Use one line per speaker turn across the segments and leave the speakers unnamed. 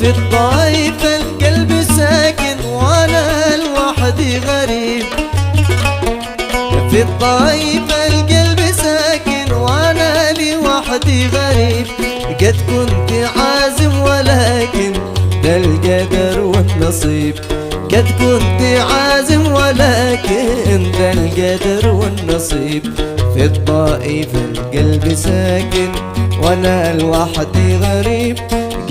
في الطايف القلب ساكن وانا لوحدي غريب. في الطايف القلب ساكن وانا لوحدي غريب. قد كنت عازم ولكن ده القدر والنصيب. قد كنت عازم ولكن ده القدر والنصيب. في الطائف القلب ساكن وانا لوحدي غريب.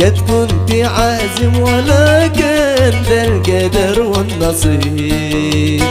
قد كنت عازم ولكن ده القدر والنصيب.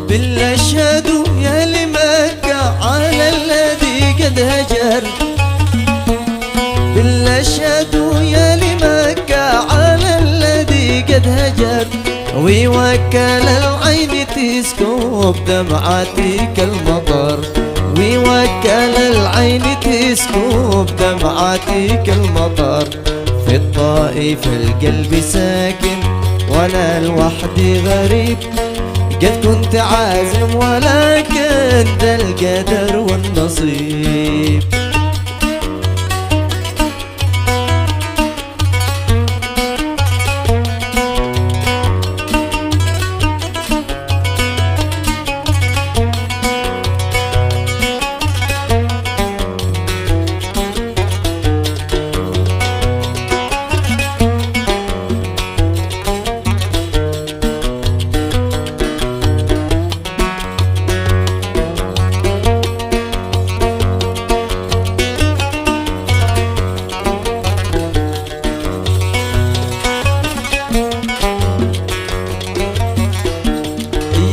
بالله اشهدوا يا لمكة على الذي قد هجر. بالله اشهدوا يا لمكة على الذي قد هجر. ويوكل العين تسكب دمعتي كالمطر. ويوكل العين تسكب دمعتي كالمطر. في الطائف القلب ساكن وانا لوحدي غريب. قد كنت عازم ولكن ده القدر والنصيب.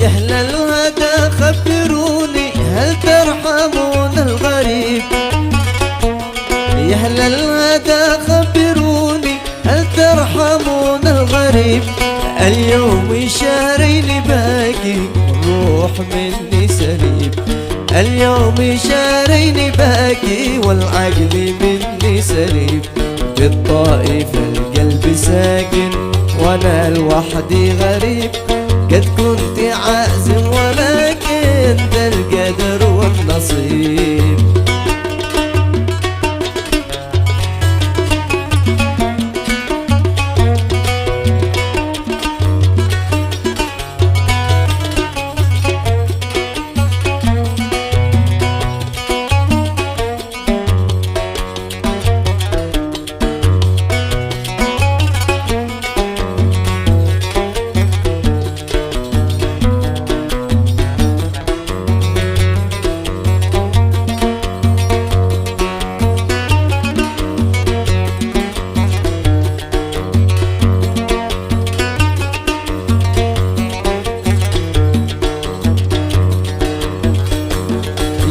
يا أهل الهدى خبروني هل ترحمون الغريب. يا أهل الهدى خبروني هل ترحمون الغريب. اليوم شهرين باقي والروح مني سليب. اليوم شهرين باقي والعقل مني سليب. في الطائف القلب ساكن وانا لوحدي غريب. قد كنت عازم ولكن ده القدر والنصيب.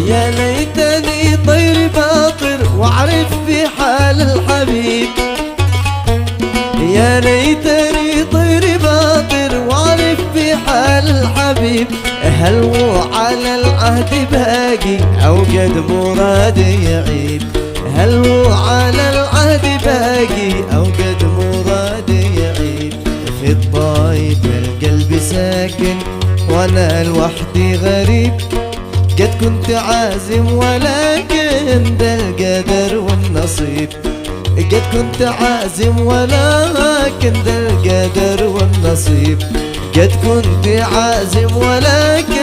يا ليتني طير باطر واعرف بحال الحبيب. يا ليتني طير باطر واعرف بحال الحبيب. هل هو على العهد باقي او قد مرادي يعيب. هل هو على العهد باقي او قد مرادي يعيب. في الطايف القلب ساكن وانا لوحدي غريب. قد كنت عازم ولكن ده القدر والنصيب. قد كنت عازم ولكن ده القدر والنصيب. قد كنت عازم ولكن